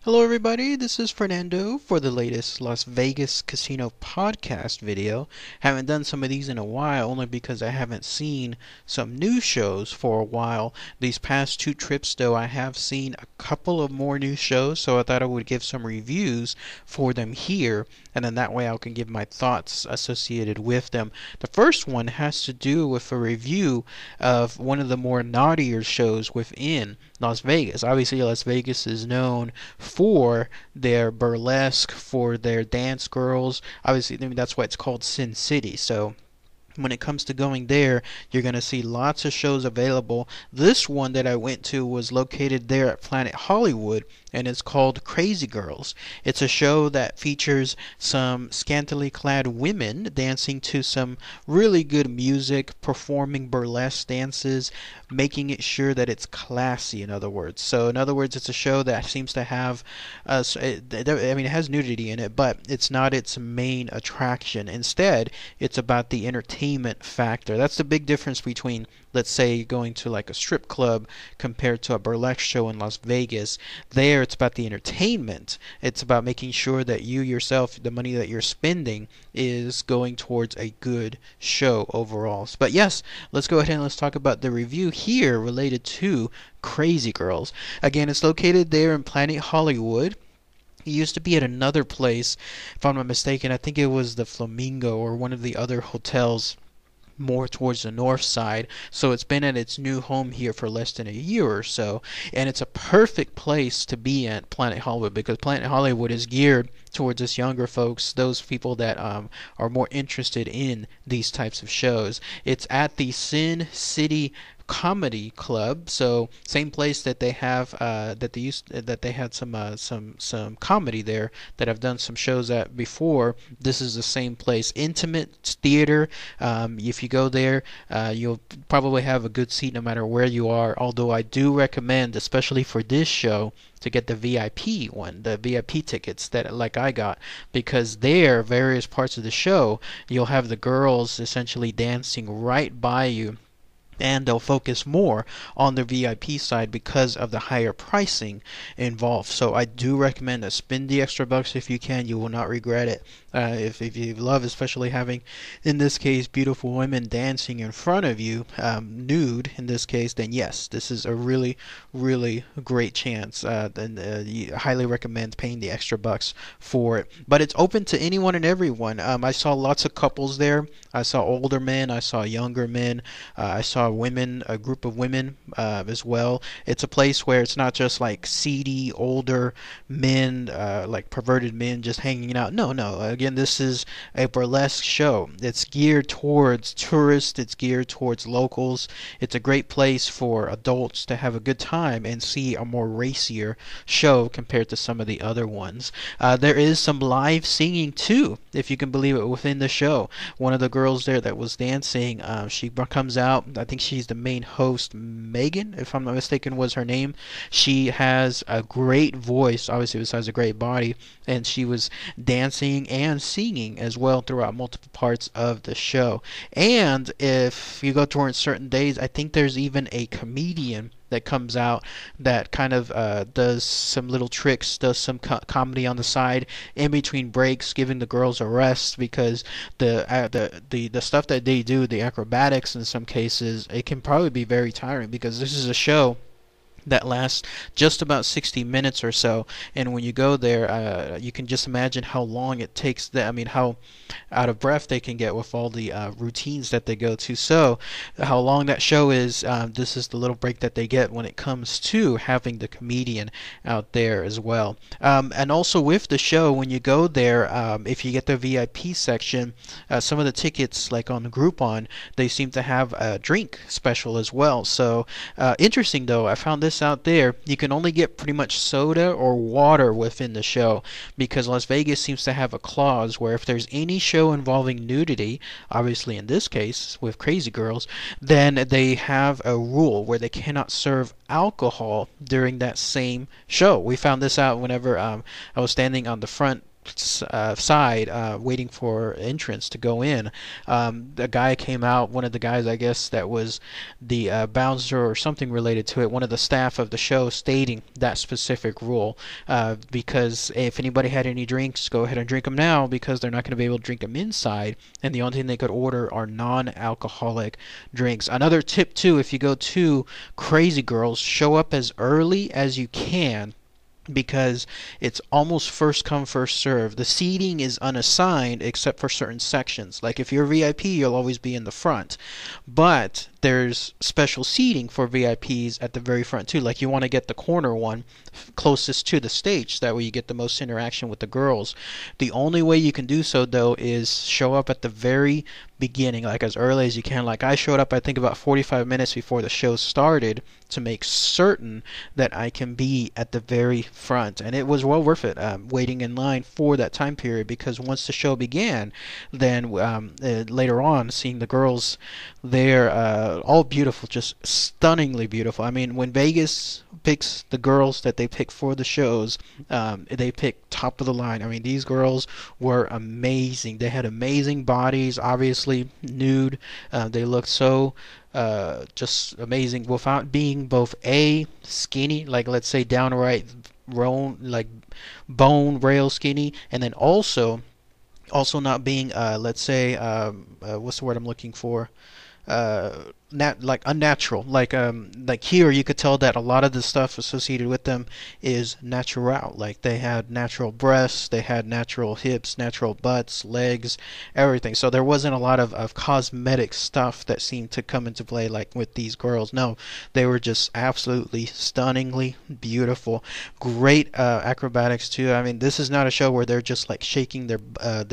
Hello everybody, this is Fernando for the latest Las Vegas Casino podcast video. Haven't done some of these in a while only because I haven't seen some new shows for a while. These past two trips though I have seen a couple of more new shows, so I thought I would give some reviews for them here, and then that way I can give my thoughts associated with them. The first one has to do with a review of one of the more naughtier shows within Las Vegas. Obviously Las Vegas is known for their burlesque, for their dance girls. Obviously, I mean, that's why it's called Sin City. So when it comes to going there, you're going to see lots of shows available. This one that I went to was located there at Planet Hollywood, and it's called Crazy Girls. It's a show that features some scantily clad women dancing to some really good music, performing burlesque dances, making it sure that it's classy, in other words. So, in other words, it's a show that seems to have, it has nudity in it, but it's not its main attraction. Instead, it's about the entertainment factor. That's the big difference between, let's say, going to like a strip club compared to a burlesque show in Las Vegas. There, it's about the entertainment. It's about making sure that you yourself, the money that you're spending, is going towards a good show overall. But yes, let's go ahead and let's talk about the review here related to Crazy Girls. Again, it's located there in Planet Hollywood. It used to be at another place, if I'm not mistaken. I think it was the Flamingo or one of the other hotels more towards the north side, so it's been at its new home here for less than a year or so, and it's a perfect place to be at Planet Hollywood because Planet Hollywood is geared towards us younger folks, those people that are more interested in these types of shows. It's at the Sin City Comedy Club, so same place that they have that they had some comedy there that I've done some shows at before. This is the same place, intimate theater. If you go there, you'll probably have a good seat no matter where you are. Although I do recommend, especially for this show, to get the VIP one, the VIP tickets that like I got, because there, various parts of the show, you'll have the girls essentially dancing right by you, and they'll focus more on the VIP side because of the higher pricing involved. So I do recommend to spend the extra bucks if you can. You will not regret it. If you love, especially having, in this case, beautiful women dancing in front of you, nude in this case, then yes, this is a really, really great chance. You highly recommend paying the extra bucks for it. But it's open to anyone and everyone. I saw lots of couples there. I saw older men. I saw younger men. I saw women, a group of women as well. It's a place where it's not just like seedy older men, like perverted men just hanging out. No, no. Again, this is a burlesque show. It's geared towards tourists. It's geared towards locals. It's a great place for adults to have a good time and see a more racier show compared to some of the other ones. There is some live singing too, if you can believe it, within the show. One of the girls there that was dancing, she comes out. I think she's the main host. Megan, if I'm not mistaken, was her name. She has a great voice, obviously besides a great body, and she was dancing and singing as well throughout multiple parts of the show. And if you go towards certain days, I think there's even a comedian that comes out that kind of does some little tricks, does some comedy on the side in between breaks, giving the girls a rest because the stuff that they do, the acrobatics in some cases, it can probably be very tiring because this is a show that lasts just about 60 minutes or so, and when you go there, you can just imagine how long it takes. How out of breath they can get with all the routines that they go to. So, how long that show is, this is the little break that they get when it comes to having the comedian out there as well. And also with the show, when you go there, if you get the VIP section, some of the tickets, like on Groupon, they seem to have a drink special as well. So, interesting though, I found this out there. You can only get pretty much soda or water within the show because Las Vegas seems to have a clause where if there's any show involving nudity, obviously in this case with Crazy Girls, then they have a rule where they cannot serve alcohol during that same show. We found this out whenever I was standing on the front side, waiting for entrance to go in. A guy came out, one of the guys, I guess, that was the bouncer or something related to it, one of the staff of the show, stating that specific rule. Because if anybody had any drinks, go ahead and drink them now, because they're not going to be able to drink them inside, and the only thing they could order are non-alcoholic drinks. Another tip too, if you go to Crazy Girls, show up as early as you can, because it's almost first come first serve. The seating is unassigned except for certain sections. Like if you're VIP, you'll always be in the front, but there's special seating for VIPs at the very front too. Like you want to get the corner one closest to the stage, that way you get the most interaction with the girls. The only way you can do so though is show up at the very beginning, like as early as you can. Like I showed up, I think, about 45 minutes before the show started to make certain that I can be at the very front, and it was well worth it, waiting in line for that time period, because once the show began, then later on, seeing the girls there, all beautiful, just stunningly beautiful. I mean, when Vegas picks the girls that they pick for the shows, they pick top of the line. I mean, these girls were amazing. They had amazing bodies, obviously nude. They looked so just amazing without being both a skinny, like let's say downright like bone rail skinny, and then also not being let's say what's the word I'm looking for, like unnatural. Like here you could tell that a lot of the stuff associated with them is natural. Like they had natural breasts, they had natural hips, natural butts, legs, everything. So there wasn't a lot of cosmetic stuff that seemed to come into play like with these girls. No, they were just absolutely stunningly beautiful. Great acrobatics too. I mean, this is not a show where they're just like shaking their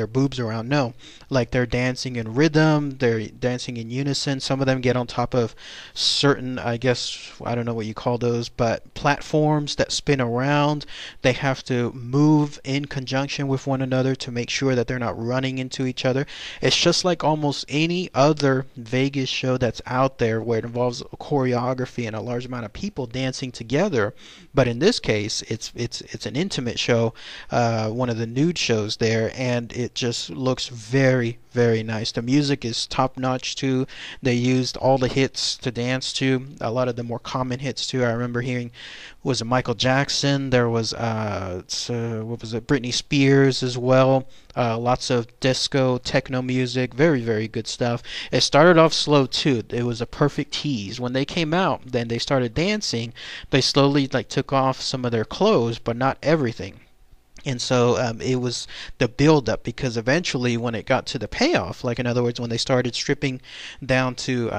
boobs around. No, like they're dancing in rhythm, they're dancing in unison. Some of them get on top of certain, I guess, I don't know what you call those, but platforms that spin around. They have to move in conjunction with one another to make sure that they're not running into each other. It's just like almost any other Vegas show that's out there where it involves choreography and a large amount of people dancing together. But in this case, it's an intimate show, one of the nude shows there, and it just looks very, very nice. The music is top notch too. They used all the hits to dance to, a lot of the more common hits too. I remember hearing, was it Michael Jackson? There was what was it, Britney Spears as well. Lots of disco, techno music, very, very good stuff. It started off slow too. It was a perfect tease. When they came out, then they started dancing. They slowly like took off some of their clothes, but not everything. And so it was the build up, because eventually when it got to the payoff, like in other words, when they started stripping down to,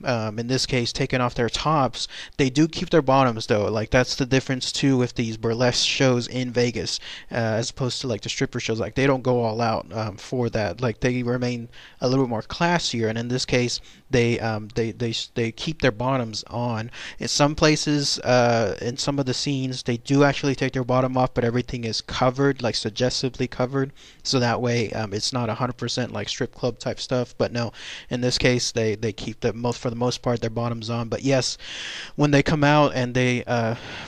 in this case, taking off their tops, they do keep their bottoms though. Like that's the difference too with these burlesque shows in Vegas, as opposed to like the stripper shows. Like they don't go all out for that. Like they remain a little bit more classier. And in this case, they keep their bottoms on. In some places, in some of the scenes, they do actually take their bottom off, but everything is covered, like suggestively covered, so that way it's not 100% like strip club type stuff. But no, in this case they keep for the most part their bottoms on. But yes, when they come out and they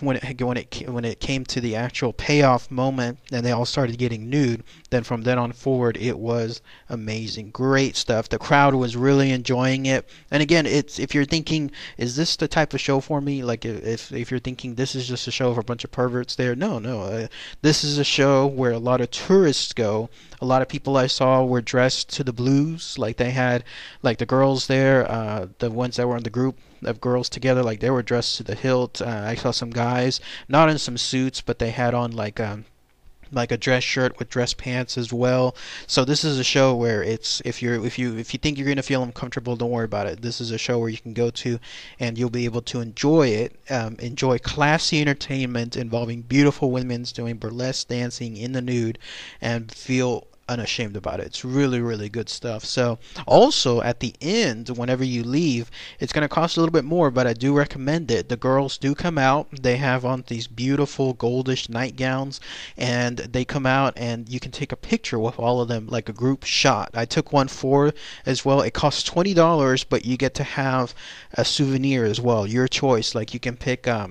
when it came to the actual payoff moment and they all started getting nude, then from then on forward it was amazing. Great stuff. The crowd was really enjoying it. And again, it's, if you're thinking, is this the type of show for me, like if you're thinking this is just a show for a bunch of perverts there, no, this is a show where a lot of tourists go. A lot of people I saw were dressed to the blues. Like they had, like the girls there, the ones that were in the group of girls together, like they were dressed to the hilt. I saw some guys not in some suits, but they had on like a dress shirt with dress pants as well. So this is a show where it's, if you think you're gonna feel uncomfortable, don't worry about it. This is a show where you can go to and you'll be able to enjoy it. Enjoy classy entertainment involving beautiful women doing burlesque dancing in the nude, and feel unashamed about it. It's really, really good stuff. So also at the end, whenever you leave, it's going to cost a little bit more, but I do recommend it. The girls do come out. They have on these beautiful goldish nightgowns, and they come out and you can take a picture with all of them, like a group shot. I took one for as well. It costs $20, but you get to have a souvenir as well, your choice. Like you can pick a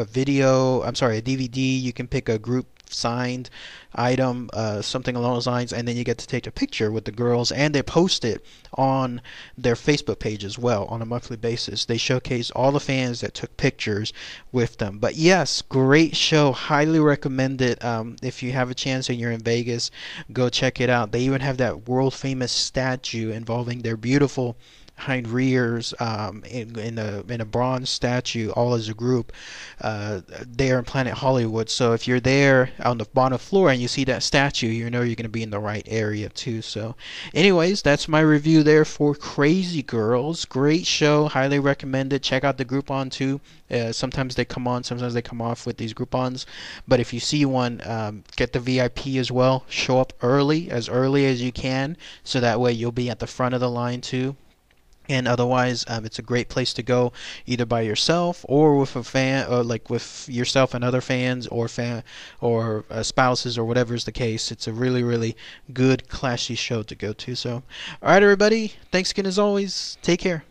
DVD, you can pick a group signed item, something along those lines, and then you get to take a picture with the girls, and they post it on their Facebook page as well on a monthly basis. They showcase all the fans that took pictures with them. But yes, great show, highly recommend it. If you have a chance and you're in Vegas, go check it out. They even have that world famous statue involving their beautiful hind rears, in a bronze statue, all as a group, there in Planet Hollywood. So if you're there on the bottom floor and you see that statue, you know you're going to be in the right area too. So anyways, that's my review there for Crazy Girls. Great show, highly recommended. Check out the Groupon too. Sometimes they come on, sometimes they come off with these Groupons, but if you see one, get the VIP as well. Show up as early as you can, so that way you'll be at the front of the line too. And otherwise, it's a great place to go, either by yourself or with a fan, or like with yourself and other fans, or spouses, or whatever is the case. It's a really, really good, classy show to go to. So, all right, everybody. Thanks again as always. Take care.